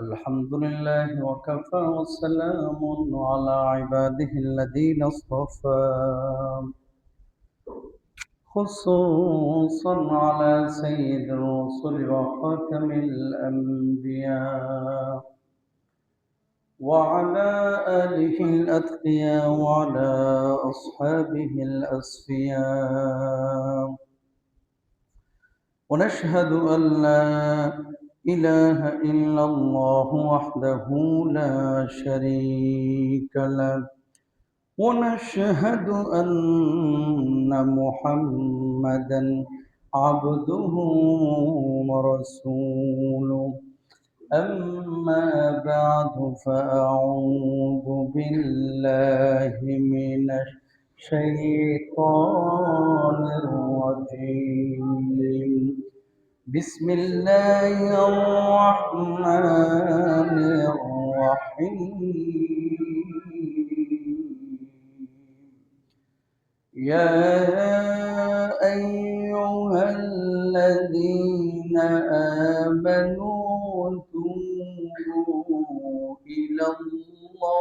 الحمد لله وكفى والسلام على عباده الذين اصطفى خصوصا على سيد الرسل وخاتم الأنبياء وعلى آله الأتقياء وعلى أصحابه الأصفياء ونشهد أن لا إله إلا الله وحده لا شريك له ونشهد أن محمدا عبده ورسوله أما بعد فأعوذ بالله من الشيطان الرجيم بسم الله الرحمن الرحيم يا أيها الذين آمنوا توبوا إلى الله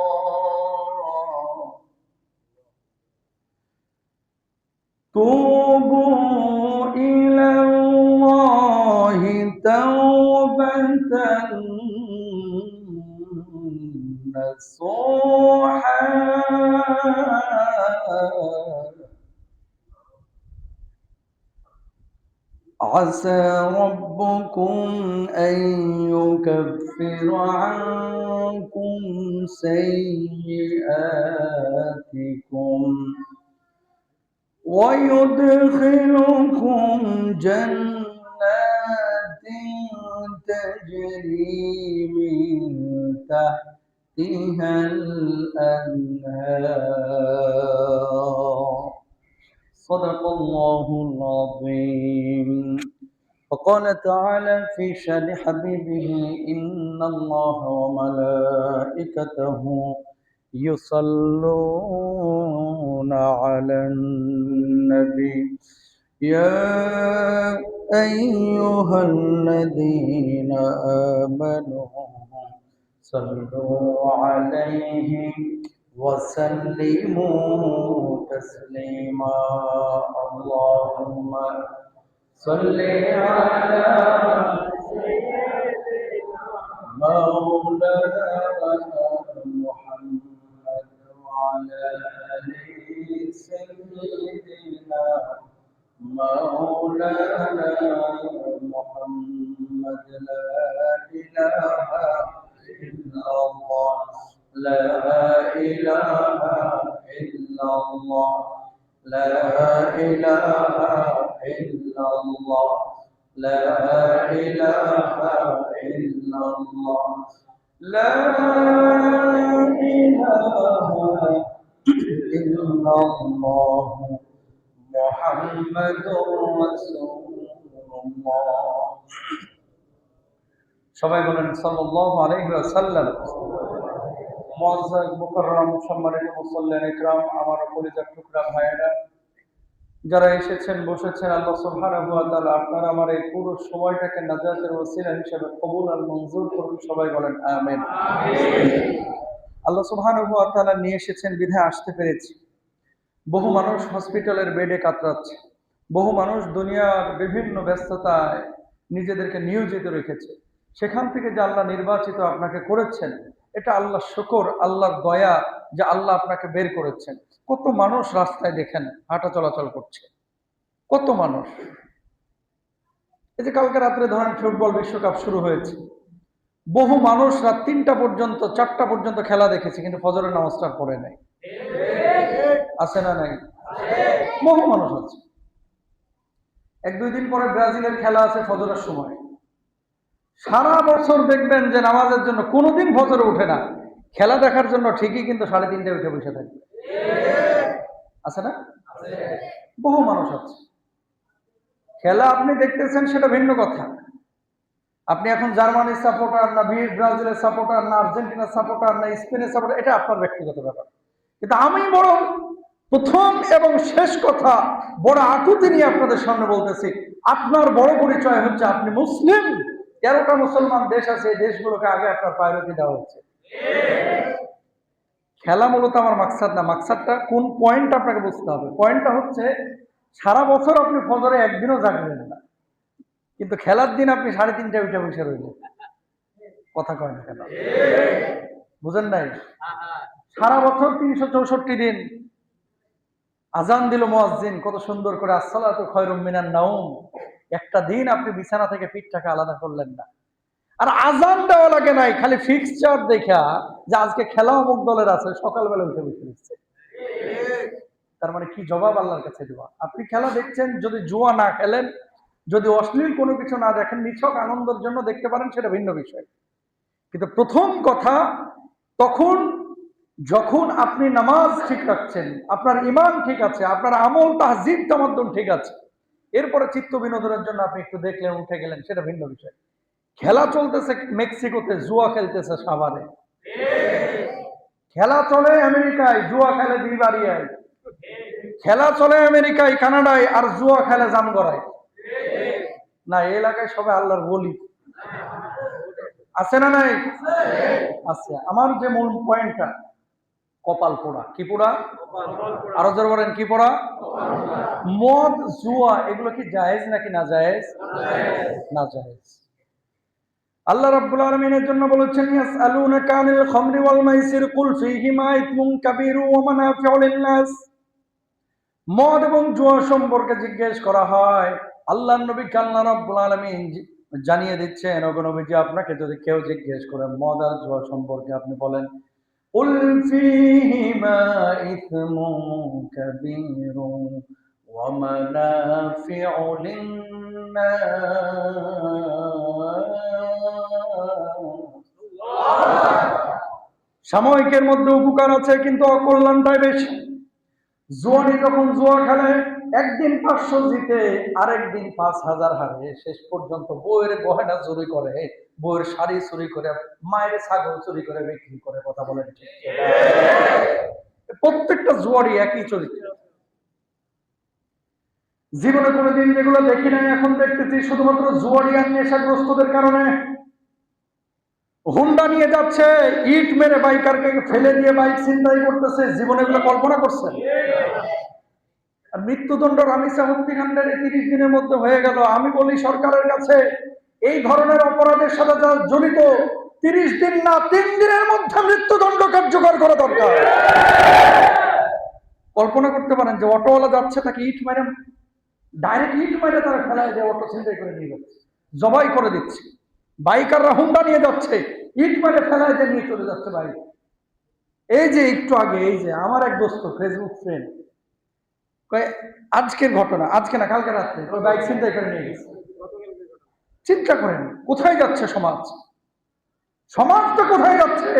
توبة نصوحا عسى ربكم أن يكفر عنكم سيئاتكم ويدخلكم جنات تجري من تحتها الأنهار صدق الله العظيم. وقال تعالى في شأن حبيبه إن الله وملائكته يصلون على النبي يا أيها الذين آمنوا صلوا عليه وسلموا تسليما اللهم صل على مولانا محمد وعلى آل سيدنا مولانا محمد لا إله إلا الله لا إله إلا الله لا إله إلا الله لا إله إلا الله لا إله إلا الله محمد رسول الله সবাই বলেন সাল্লাল্লাহু আলাইহি ওয়াসাল্লাম। মুআজ্জাজ মুকাররম সম্মানিত মুসল্লিন ইকরাম, আমার কলিজার টুকরা ভাইয়েরা যারা এসেছেন বসেছেন, আল্লাহ সুবহানাহু ওয়া তাআলা আপনারা আমার এই পুরো সময়টাকে নাজাতের ওসিলা হিসেবে কবুল আর মঞ্জুর করুন। সবাই বলেন আমিন। আল্লাহ সুবহানাহু ওয়া তাআলা নিয়ে এসেছেন বিধায় আসতে পেরেছি। বহু মানুষ হসপিটালের বেডে কাতরাচ্ছে, বহু মানুষ দুনিয়ার বিভিন্ন ব্যস্ততায় নিজেদেরকে নিয়োজিত রেখেছে। সেখান থেকে যে আল্লাহ নির্বাচিত আপনাকে করেছেন, এটা আল্লাহর শুকর, আল্লাহর দয়া যে আল্লাহ আপনাকে বের করেছেন। কত মানুষ রাস্তায় দেখেন হাঁটা চলাচল করছে, কত মানুষ। এই যে কালকে রাত্রে ধরেন ফুটবল বিশ্বকাপ শুরু হয়েছে, বহু মানুষ রাত 3টা পর্যন্ত 4টা পর্যন্ত খেলা দেখেছে, কিন্তু ফজরের নামাজটা পড়ে নাই। আছে না নাই? বহু মানুষ আছে। 1-2 দিন পরে ব্রাজিলের খেলা আছে ফজরের সময়। সারা বছর দেখবেন যে নামাজের জন্য কোনোদিন ফজরে উঠে না, খেলা দেখার জন্য ঠিকই কিন্তু 3:30টায় উঠে বসে থাকে। আছে না? বহু মানুষ আছে। খেলা আপনি দেখতেছেন সেটা ভিন্ন কথা। আপনি এখন জার্মানির সাপোর্টার না ব্রাজিলের সাপোর্টার না আর্জেন্টিনার সাপোর্টার না স্পেনের সাপোর্টার, এটা আপনার ব্যক্তিগত ব্যাপার। কিন্তু আমি বড় প্রথম এবং শেষ কথা বড় আকুতি নিয়ে আপনাদের সামনে বলতেছি, আপনার বড় পরিচয় হচ্ছে আপনি মুসলিম। 13টা মুসলমান দেশ আছে, এই দেশগুলোকে আগে আপনার প্রায়োরিটি দেওয়া হচ্ছে। খেলা মূলত আমার মাকসাদ না, মাকসাদটা কোন পয়েন্ট আপনাকে বুঝতে হবে। পয়েন্টটা হচ্ছে সারা বছর আপনি ফজরে একদিনও জাগবেন না, কিন্তু খেলার দিন আপনি 3:30টায় উঠে বসে রইলেন। কথা কয় না কেন? বুঝেন নাই? সারা বছর 364 দিন আজান দিল মুয়াজ্জিন কত সুন্দর করে, আসসালাতু খায়রুম মিনান নাওম। একটা দিন আপনি বিছানা থেকে পিঠটাকে আলাদা করলেন না, আর আজান দেওয়া লাগে নাই, খালি ফিক্সচার দেখা যে আজকে খেলা অমুক দলের আছে, সকালবেলা উঠে বসে দিচ্ছে। তার মানে কি জবাব আল্লাহর কাছে দেওয়া? আপনি খেলা দেখছেন, যদি জুয়া না খেলেন, যদি অশ্লীল কোনো কিছু না দেখেন, নিছক আনন্দের জন্য দেখতে পারেন, সেটা ভিন্ন বিষয়। কিন্তু প্রথম কথা তখন যখন আপনি নামাজ ঠিক রাখছেন, আপনার ইমান ঠিক আছে, আপনার আমল তাহজিব তামাদ্দুন ঠিক আছে, এরপরে চিত্ত বিনোদনের জন্য আপনি একটু দেখলেন, উঠে গেলেন, সেটা ভিন্ন বিষয়। খেলা চলতেছে মেক্সিকোতে, জুয়া খেলতেছে সাভারে। খেলা চলে আমেরিকায়, জুয়া খেলে বিলবাড়িয়ায়। খেলা চলে আমেরিকায়, কানাডায়, আর জুয়া খেলে জামগড়ায়। না, এই এলাকায় সবাই আল্লাহর বলি আছে না নাই? আছে। আমার যে মূল পয়েন্টটা, কপাল পোড়া। কি পোড়া? আরো জোরে বলেন, কি পোড়া? মদ জুয়া এগুলো কি জায়েজ নাকি না জায়েজ? না জায়েজ। আল্লাহ রাব্বুল আলামিনের জন্য বলেছেন, ইয়াসআলুনাকা আনিল খামরি ওয়াল মাইসির কুল ফীহিমা ইসমুন কাবীরু ওয়া মানাফিউ লিন-নাস। মদ এবং জুয়া সম্পর্কে জিজ্ঞেস করা হয়। আল্লাহর নবী আল্লাহ রাব্বুল আলামিন জানিয়ে দিচ্ছেন, ওগো নবীজি, আপনাকে যদি কেউ জিজ্ঞেস করে মদ আর জুয়া সম্পর্কে, আপনি বলেন কুল ফীহিমা ইসমুন কাবীরু ওয়া মানাফিউ লিন-নাস। সাময়িকের মধ্যে উপকার আছে, কিন্তু অকল্যাণটাই বেশি। জুয়ানি যখন জুয়া খেলে, একদিন 500 জিতে, আরেকদিন 5000 হারে, শেষ পর্যন্ত বউয়ের গয়না চুরি করে, বউয়ের শাড়ি চুরি করে, মায়ের ছাগল চুরি করে বিক্রি করে। কথা বলেন ঠিক? প্রত্যেকটা জুয়ারই একই চরিত্র। জীবনে কোনোদিন যেগুলো দেখি নাই, এখন দেখতেছি, শুধুমাত্র জুয়ারি আর নেশাগ্রস্তদের কারণে। হুন্ডা নিয়ে যাচ্ছে, ইট মেরে বাইকারকে ফেলে দিয়ে বাইক ছিনতাই করতেছে। জীবনে এগুলো কল্পনা করছেন? আর মৃত্যুদণ্ড রামিসা হত্যাকাণ্ডের 30 দিনের মধ্যে হয়ে গেল। আমি বলি সরকারের কাছে, এই ধরনের অপরাধের সাথে যারা জড়িত, 30 দিন না, 3 দিনের মধ্যে মৃত্যুদণ্ড কার্যকর করা দরকার। কল্পনা করতে পারেন যে অটোওয়ালা যাচ্ছে, তাকে ইট মেরে, ডাইরেক্ট ইট মেরে তারা ফেলায় দিয়ে অটো ছিনতাই করে নিয়ে যাচ্ছে, জবাই করে দিচ্ছে। বাইকাররা হুন্ডা নিয়ে যাচ্ছে, ইট মেরে ফেলায় দিয়ে নিয়ে চলে যাচ্ছে বাইক। এই যে একটু আগে, এই যে আমার এক দোস্ত, ফেসবুক ফ্রেন্ড, আজকের ঘটনা, আজকে না কালকে রাত্রে, ওই বাইক ছিনতাই করে নিয়ে গেছে। চিন্তা করেন কোথায় যাচ্ছে সমাজ? সমাজটা কোথায় যাচ্ছে?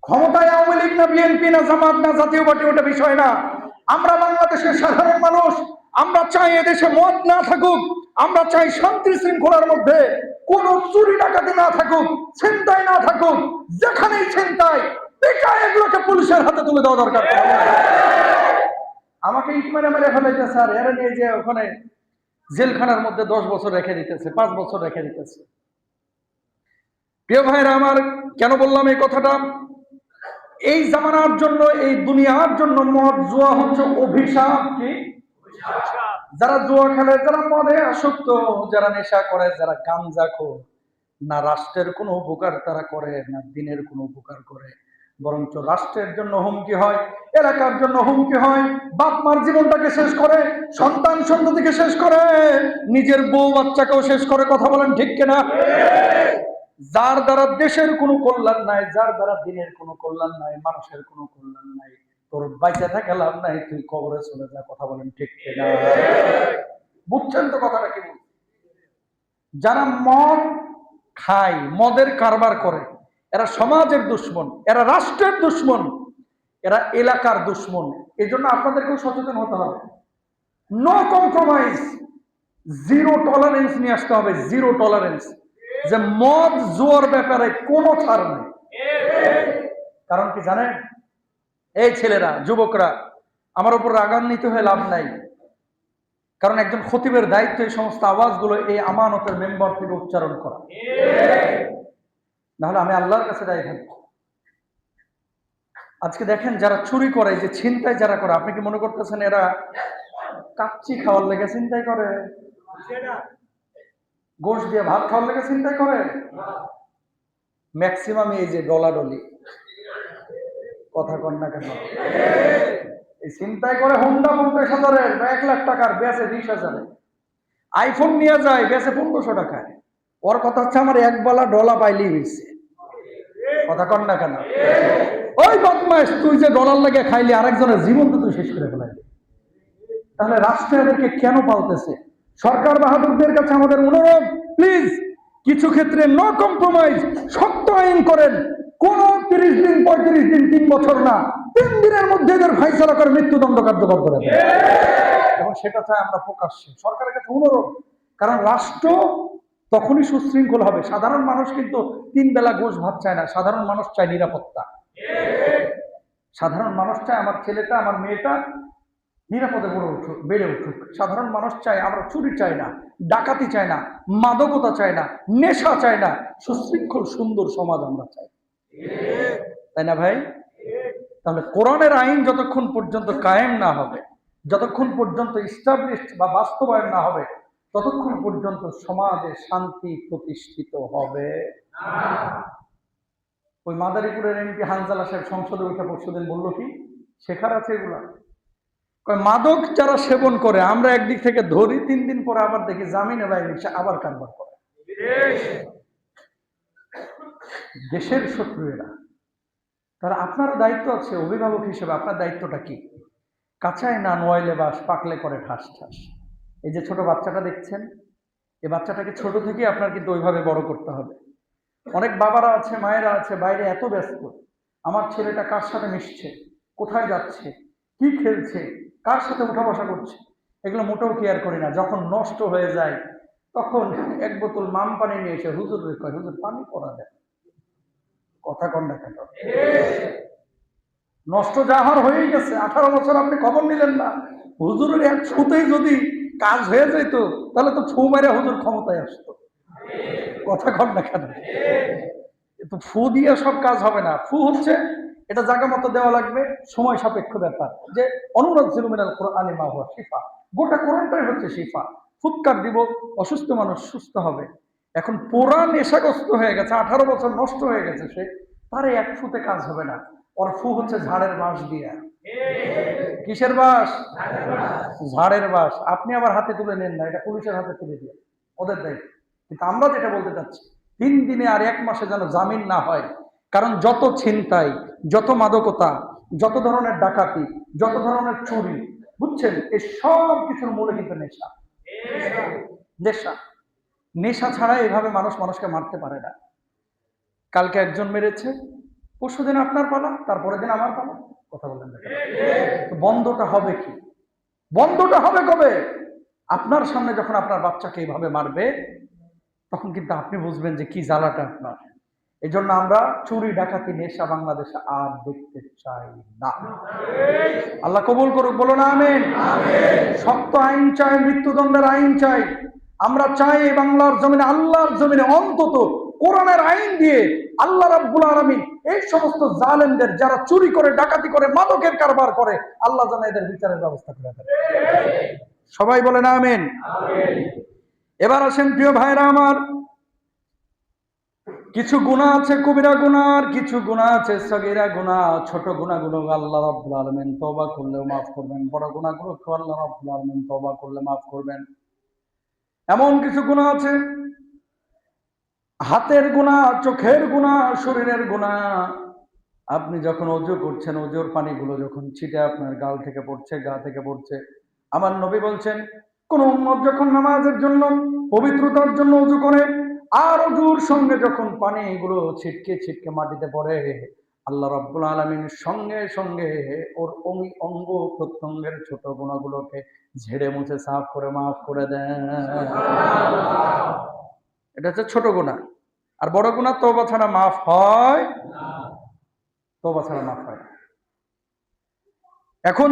ক্ষমতায় আওয়ামী লীগ না বিএনপি না জামাত না জাতীয় পার্টি, ওটা বিষয় না। আমরা বাংলাদেশের সাধারণ মানুষ, আমরা চাই এদেশে মদ না থাকুক, আমরা চাই শান্তি শৃঙ্খলার মধ্যে কোনো চুরি ডাকাতি না থাকুক, ছিনতাই না থাকুক। যেখানেই ছিনতাই, পিটায় এগুলোকে পুলিশের হাতে তুলে দেওয়া দরকার। আমাকে ইট মেরে মেরে ফেলাইতে স্যার, এরা নিয়ে যে ওখানে জেলখানার মধ্যে 10 বছর রেখে দিতেছে, 5 বছর রেখে দিতেছে। প্রিয় ভাইরা আমার, কেন বললাম এই কথাটা? এই জামানার জন্য, এই দুনিয়ার জন্য মদ জুয়া হচ্ছে অভিশাপ। কি? যারা জুয়া খেলে, যারা মদে আসক্ত, যারা নেশা করে, যারা গাঞ্জাখোর, না রাষ্ট্রের কোনো উপকার তারা করে, না দিনের কোনো উপকার করে, বরঞ্চ রাষ্ট্রের জন্য হুমকি হয়, এলাকার জন্য হুমকি হয়, বাপ মার জীবনটাকে শেষ করে, সন্তান সন্ততিকে শেষ করে, নিজের বউ বাচ্চাকেও শেষ করে। কথা বলেন ঠিক কিনা? যার দ্বারা দেশের কোনো কল্যাণ নাই, যার দ্বারা দিনের কোনো কল্যাণ নাই, মানুষের কোনো কল্যাণ নাই, তোর বাইচা থাকা লাভ নাই, তুই কবরে চলে যা। কথা বলেন ঠিক কিনা? বুঝছেন তো কথাটা কি বলছি? যারা মদ খায়, মদের কারবার করে, এরা সমাজের দুশ্মন, এরা রাষ্ট্রের দুশ্মন, এরা এলাকার দুশ্মন। এই জন্য আপনাদেরকেও সচেতন হতে হবে। নো কম্প্রোমাইজ, জিরো টলারেন্স নিয়ে আসতে হবে, জিরো টলারেন্স। যে মদ জুয়ার ব্যাপারে কোনো ছাড় নেই। কারণ কি জানেন? এই ছেলেরা, যুবকরা, আমার উপর রাগান্বিত হয়ে লাভ নাই। কারণ একজন খতিবের দায়িত্ব এই সমস্ত আওয়াজগুলো এই আমানতের মেম্বার থেকে উচ্চারণ করা, নাহলে আমি আল্লাহর কাছে দায়ী থাকবো। আজকে দেখেন যারা চুরি করে, যে ছিনতাই যারা করে, আপনি কি মনে করতেছেন এরা কাচ্চি খাওয়ার লেগে ছিনতাই করে? গোশ দিয়ে ভাত খাওয়ার লেগে ছিনতাই করে? ম্যাক্সিমাম এই যে ডলাডলি, কথা কন না কেন, এই ছিনতাই করে হোন্ডা 50,000-এর বা 1,00,000 টাকার বেচে 20,000-এ, আইফোন নিয়ে যায় বেচে 1500 টাকায়। ওর কথা হচ্ছে আমার এক বেলা ডলা পাইলেই হয়েছে, কথা কন না কেন? ওই বদমাইশ, তুই যে ডলার লাগে খাইলি আরেকজনের জীবন তো তুই শেষ করে ফেলাইলি। তাহলে রাষ্ট্র এদেরকে কেন পালতেছে? সরকার বাহাদুরদের কাছে আমাদের অনুরোধ, প্লিজ কিছু ক্ষেত্রে নো কম্প্রোমাইজ, শক্ত আইন করেন। কোন 30 দিন 35 দিন 3 বছর না, 3 দিনের মধ্যে এদের ফাইসলা করে মৃত্যুদণ্ড কার্যকর করে দেন। এবং সেটা চাই আমরা প্রকাশ্যে সরকারের কাছে অনুরোধ। কারণ রাষ্ট্র তখনই সুশৃঙ্খল হবে। সাধারণ মানুষ কিন্তু 3 বেলা গোশ ভাত চায় না, সাধারণ মানুষ চায় নিরাপত্তা। সাধারণ মানুষ চায় আমার ছেলেটা আমার মেয়েটা নিরাপদে বেড়ে উঠুক। সাধারণ মানুষ চায়, আমরা চুরি চাই না, ডাকাতি চাই না, মাদকতা চাই না, নেশা চাই না, সুশৃঙ্খল সুন্দর সমাজ আমরা চাই, তাই না ভাই? তাহলে কোরআনের আইন যতক্ষণ পর্যন্ত কায়েম না হবে, যতক্ষণ পর্যন্ত ইস্টাবলিশড বা বাস্তবায়ন না হবে, ততক্ষণ পর্যন্ত সমাজে শান্তি প্রতিষ্ঠিত হবে না। ওই মাদারীপুরের এমপি হানজালা সাহেব সংসদে উঠে পরশুদিন বললো কি, শেখার আছে এগুলা। মাদক যারা সেবন করে আমরা একদিক থেকে ধরি, 3 দিন পরে আবার দেখি জামিনে বাইরে সে আবার কারবার করে। দেশের শত্রু এরা। তারা আপনার দায়িত্ব আছে অভিভাবক হিসেবে, আপনার দায়িত্বটা কি? কাঁচায় না নোয়াইলে বাস, পাকলে করে ঠাস ঠাস। এই যে ছোট বাচ্চাটা দেখছেন, এই বাচ্চাটাকে ছোট থেকে আপনার কিন্তু ওইভাবে বড় করতে হবে। অনেক বাবারা আছে, মায়েরা আছে, বাইরে এত ব্যস্ত, আমার ছেলেটা কার সাথে মিশছে, কোথায় যাচ্ছে, কি খেলছে, কার সাথে উঠা বসা করছে, এগুলো মোটেও কেয়ার করি না। যখন নষ্ট হয়ে যায় তখন 1 বোতল মাম পানি নিয়ে এসে হুজুর কয়, হুজুর পানি পড়া দেয়, কথা কন না কেন? নষ্ট যাহার হয়েই গেছে, 18 বছর আপনি খবর নিলেন না। হুজুরের এক ছুতেই যদি কাজ হয়ে যেত তাহলে তো ফু মেরে হুজুর ক্ষমতায় আসতো, কথা কন না কেন? তো ফু দিয়ে সব কাজ হবে না। ফু হচ্ছে এটা জায়গা মতো দেওয়া লাগবে, সময় সাপেক্ষ ব্যাপার। যে অনুনাজ্জিলু মিনাল কুরআনি মা হুয়া শিফা, গোটা কোরআনটাই হচ্ছে শিফা। ফুৎকার দিব, অসুস্থ মানুষ সুস্থ হবে। এখন পুরা নেশাগ্রস্ত হয়ে গেছে, 18 বছর নষ্ট হয়ে গেছে সে, তারে এক ফুতে কাজ হবে না। ওর ফু হচ্ছে ঝাড়ের বাঁশ দিয়া। কিসের বাঁশ? ঝাড়ের বাঁশ। আপনি আবার হাতে তুলে নেন না, এটা পুলিশের হাতে তুলে দিয়ে, ওদের দায়িত্ব। কিন্তু আমরা যেটা বলতে চাচ্ছি, 3 দিনে আর 1 মাসে যেন জামিন না হয়। কারণ যত ছিনতাই, যত মাদকতা, যত ধরনের ডাকাতি, যত ধরনের চুরি, বুঝছেন, এই সব কিছুর মূলে কিন্তু নেশা। নেশা, নেশা ছাড়া এভাবে মানুষ মানুষকে মারতে পারে না। কালকে একজন মেরেছে, পরশুদিন আপনার পালা, তারপরের দিন আমার পালা, কথা বলেন না। বন্ধটা হবে কি? বন্ধটা হবে কবে? আপনার সামনে যখন আপনার বাচ্চাকে এইভাবে মারবে, তখন কিন্তু আপনি বুঝবেন যে কি জ্বালাটা আপনার। এই জন্য আমরা চুরি ডাকাতি নেশা বাংলাদেশে আর দেখতে চাই না। আল্লাহ কবুল করুক, বলো না আমিন। শক্ত আইন চাই, মৃত্যুদণ্ডের আইন চাই। আমরা চাই বাংলার জমিনে, আল্লাহর জমিনে অন্তত কোরআনের আইন দিয়ে আল্লাহ রাব্বুল আলামিন এই সমস্ত জালেমদের, যারা চুরি করে, ডাকাতি করে, মাদকের কারবার করে, আল্লাহ যেন এদের বিচারের ব্যবস্থা করে দেন। সবাই বলেন আমিন। এবার আসেন প্রিয় ভাইরা আমার, কিছু গুনাহ আছে কবিরা গুনাহ, আর কিছু গুনাহ আছে সগীরা গুনাহ। ছোট গুনাহগুলো আল্লাহ রাব্বুল আলামিন তওবা করলেও মাফ করবেন, বড় গুনাহগুলো আল্লাহ রাব্বুল আলামিন তওবা করলে মাফ করবেন। এমন কিছু গুনাহ আছে, হাতের গুনাহ, চোখের গুনাহ, শরীরের গুনাহ। আপনি যখন ওযু করছেন, ওযুর পানিগুলো যখন ছিটে আপনার গাল থেকে পড়ছে, গা থেকে পড়ছে, আমার নবী বলছেন, কোন উম্মত যখন নামাজের জন্য, পবিত্রতার জন্য ওযু করে, আর ওযুর সঙ্গে যখন পানিগুলো ছিটকে ছিটকে মাটিতে পড়ে, আল্লাহ রাব্বুল আলামিন সঙ্গে সঙ্গে ওর অঙ্গ প্রত্যঙ্গের ছোট গুনাহগুলোকে ঝেড়ে মুছে সাফ করে মাফ করে দেন। এটা হচ্ছে ছোট গুনাহ। আর বড় গুনাহ তওবা ছাড়া মাফ হয় না, তওবা ছাড়া মাফ হয় না। এখন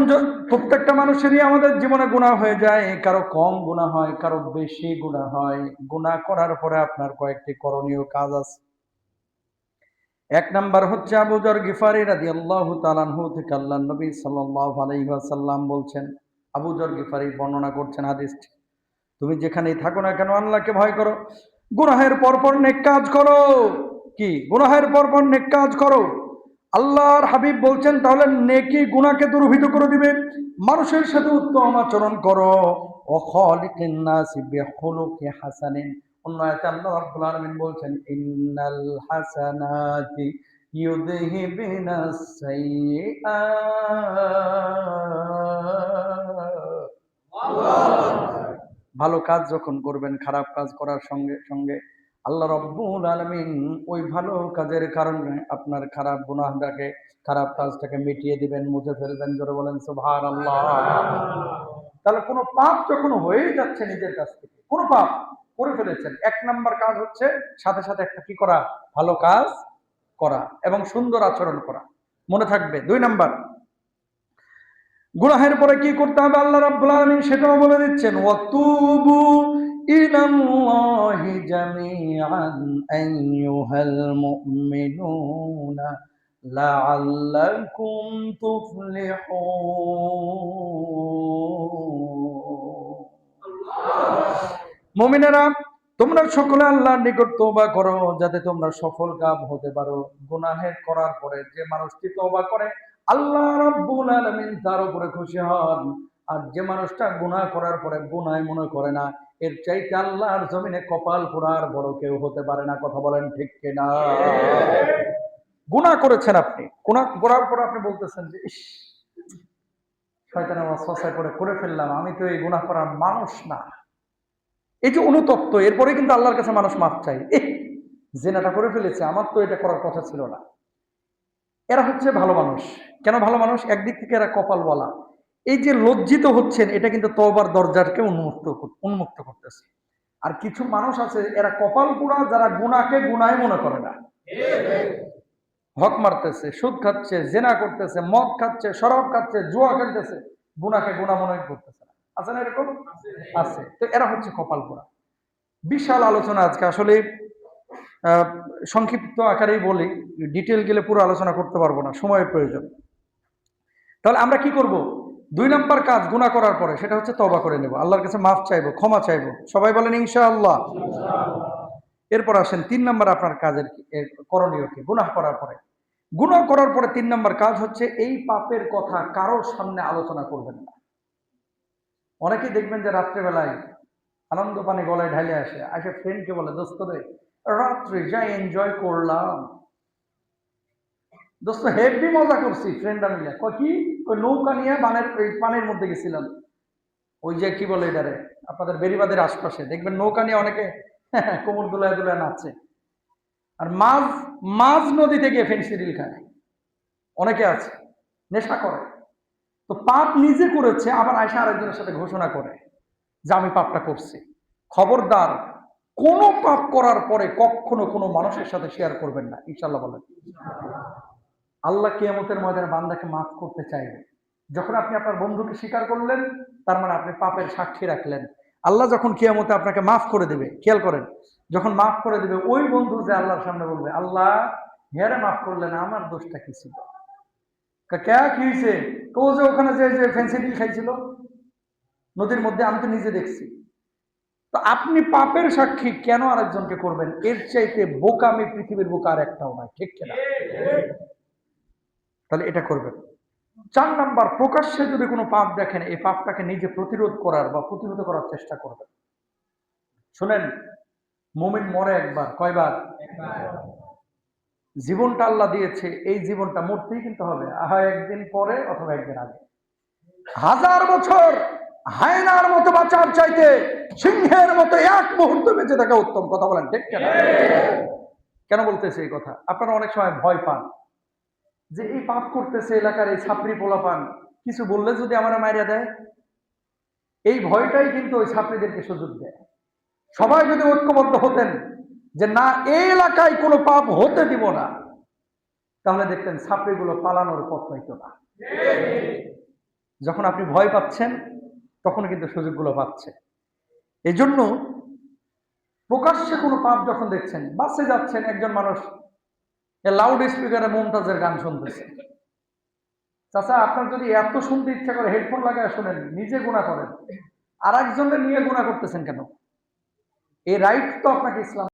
প্রত্যেকটা মানুষেরই আমাদের জীবনে গুনাহ হয়ে যায়, কারো কম গুনাহ হয়, কারো বেশি গুনাহ হয়। গুনাহ করার পরে আপনার কয়েকটি করণীয় কাজ আছে। এক নাম্বার হচ্ছে আবু যর গিফারি রাদিয়াল্লাহু তাআলা আনহু থেকে আল্লাহর নবী সাল্লাল্লাহু আলাইহি ওয়াসাল্লাম বলছেন, আবু যর গিফারি বর্ণনা করছেন হাদিসটি, তুমি যেখানেই থাকো না কেন আল্লাহকে ভয় করো, গুনাহের পরপর নেক কাজ করো। কি? গুনাহের পরপর নেক কাজ করো। আল্লাহর হাবিব বলছেন তাহলে নেকি গুনাহকে দূরীভূত করে দিবে। মানুষের সাথে উত্তম আচরণ করো। ও খালিকিন নাসি বিখুলুকি হাসানিন। অন্য আয়াতে আল্লাহ রাব্বুল আলামিন বলছেন ইন্নাল হাসানাতি ইউযহিবিনাস সাইয়্যাত। ভালো কাজ যখন করবেন, খারাপ কাজ করার সঙ্গে সঙ্গে আল্লাহ রাব্বুল আলামিন ওই ভালো কাজের কারণে আপনার খারাপ গুনাহটাকে, খারাপ কাজটাকে মিটিয়ে দিবেন, মুছে ফেলবেন। জোরে বলেন সুবহানাল্লাহ। তাহলে কোনো পাপ যখন হয়ে যাচ্ছে নিজের কাছ থেকে, কোনো পাপ করে ফেলেছেন, এক নাম্বার কাজ হচ্ছে সাথে সাথে একটা কি করা? ভালো কাজ করা এবং সুন্দর আচরণ করা। মনে থাকবে। দুই নাম্বার, গুনাহের পরে কি করতে হবে আল্লাহ রাব্বুল আলামিন সেটাও বলে দিচ্ছেন, ওয়াতুবু ইলাল্লাহি জামিআন আইয়ুহাল মুমিনুনা লাআল্লাকুম তুফলিহুন। মুমিনেরা, তোমরা সকলে আল্লাহর নিকট তওবা করো যাতে তোমরা সফল কাম হতে পারো। গুনাহের করার পরে যে মানুষটি তওবা করে আল্লাহ রাব্বুল আলামিন তার উপরে খুশি হন। আর যে মানুষটা গুনাহ করার পরে গুনাহ মনে করে না, এর চাইতে আল্লাহর জমিনে কপাল পোড়ার বড় কেউ হতে পারে না। কথা বলেন ঠিক কিনা? গুনাহ করেছেন আপনি, গুনাহ করার পর আপনি বলতেছেন যে ইস, শয়তানের ওয়াসওয়াসায় পড়ে করে ফেললাম, আমি তো এই গুনাহ করার মানুষ না। এই যে অনুতপ্ত, এরপরে কিন্তু আল্লাহর কাছে মানুষ মাফ চাই, জেনাটা করে ফেলেছে, আমার তো এটা করার কথা ছিল না। এরা হচ্ছে ভালো মানুষ। কেন ভালো মানুষ? একদিক থেকে এরা কপালওয়ালা। এই যে লজ্জিত হচ্ছেন, এটা কিন্তু তওবার দরজাকে উন্মুক্ত করতেছে। আর কিছু মানুষ আছে এরা কপাল পোড়া, যারা গুনাহকে গুনাহই মনে করে না। হক মারতেছে, সুদ খাচ্ছে, জেনা করতেছে, মদ খাচ্ছে, শরাব খাচ্ছে, জুয়া খেলতেছে, গুনাহকে গুনাহ মনে করতেছে না। আছে না এরকম? আছে। তো এরা হচ্ছে কপাল পোড়া। বিশাল আলোচনা আজকে, আসলে সংক্ষিপ্ত আকারেই বলি, ডিটেল গেলে পুরো আলোচনা করতে পারবো না, সময়ের প্রয়োজন। তাহলে আমরা কি করব? দুই নাম্বার কাজ গুনাহ করার পরে সেটা হচ্ছে তওবা করে নেব, আল্লাহর কাছে মাফ চাইবো, ক্ষমা চাইবো। সবাই বলেন ইনশাআল্লাহ। এরপর আসেন তিন নাম্বার আপনার কাজের করণীয় কি? গুনাহ করার পরে, গুনাহ করার পরে তিন নাম্বার কাজ হচ্ছে এই পাপের কথা কারোর সামনে আলোচনা করবেন না। অনেকেই দেখবেন যে রাত্রেবেলায় আনন্দ পানি গলায় ঢালে আসে ফ্রেন্ডকে বলে, দোস্ত রে রাত্রে যাই এনজয় করলাম, দোস্ত হেভি মজা করছি ফ্রেন্ডরা মিলে। কি? ওই নৌকা নিয়ে ওই পানির মধ্যে গেছিলাম, ওই যে কি বলে এটারে, আপনাদের বেরিবাদের আশপাশে দেখবেন নৌকা নিয়ে অনেকে কোমর দুলায় দুলায় নাচছে। আর মাঝ মাঝ নদীতে গিয়ে ফেন্সিডিল খায় অনেকে আছে, নেশা করে। তো পাপ নিজে করেছে, আবার আয়সা আরেকজনের সাথে ঘোষণা করে যে আমি পাপটা করছি। খবরদার, কোন পাপ করার পরে কখনো কোনো মানুষের সাথে শেয়ার করবেন না, ইনশাআল্লাহ বলেন। আল্লাহ কিয়ামতের ময়দানে বান্দাকে মাফ করতে চাইবে। যখন আপনি আপনার বন্ধুকে স্বীকার করলেন, তার মানে আপনি পাপের সাক্ষী রাখলেন। আল্লাহ যখন কিয়ামতে আপনাকে মাফ করে দেবে, খেয়াল করেন, যখন মাফ করে দেবে ওই বন্ধু যে আল্লাহর সামনে বলবে, আল্লাহ হেরে মাফ করলেন, আমার দোষটা কি ছিল? কি হয়েছে? ও যে ওখানে যে ফেন্সিডিল খাইছিল নদীর মধ্যে, আমি তো নিজে দেখছি। তো আপনি পাপের সাক্ষী কেন আরেকজনকে করবেন? এর চাইতে বোকামি পৃথিবীর বুকে আর একটাও নয়, ঠিক কিনা? তাহলে এটা করবেন। চার নাম্বার, প্রকাশ্যে যদি কোনো পাপ দেখেন, এই পাপটাকে নিজে প্রতিরোধ করার বা প্রতিহত করার চেষ্টা করবেন। শুনেন, মুমিন মরে একবার, কয়বার? জীবনটা আল্লাহ দিয়েছে, এই জীবনটা মরতেই কিন্তু হবে, হয় একদিন পরে অথবা একদিন আগে। 1000 বছর হায়নার মতো বাঁচার চাইতে সিংহের মতো এক মুহূর্ত বেঁচে থাকা উত্তম। কথা বলেন ঠিক কিনা? কেন বলতেছে এই কথা? আপনারা অনেক সময় ভয় পান যে এই পাপ করতেছে এলাকার এই ছাপরি পোলা পান, কিছু বললে যদি আমরা মাইরা দেয়। এই ভয়টাই কিন্তু ওই ছাত্রীদেরকে সুযোগ দেয়। সবাই যদি ঐক্যবদ্ধ হতেন যে না, এই এলাকায় কোনো পাপ হতে দিব না, তাহলে দেখতেন ছাত্রীগুলো পালানোর পথ হইতো না। যখন আপনি ভয় পাচ্ছেন তখন কিন্তু সুযোগগুলো পাচ্ছে। এই জন্য প্রকাশ্যে কোনো পাপ যখন দেখছেন, বাসে যাচ্ছেন, একজন মানুষ লাউড স্পিকারে মুমতাজের গান শুনতেছে, চাচা আপনার যদি এত শুনতে ইচ্ছা করে হেডফোন লাগায় শোনেন, নিজে গুনাহ করেন, আর একজনের নিয়ে গুনাহ করতেছেন কেন? এই রাইট তো আপনাকে ইসলাম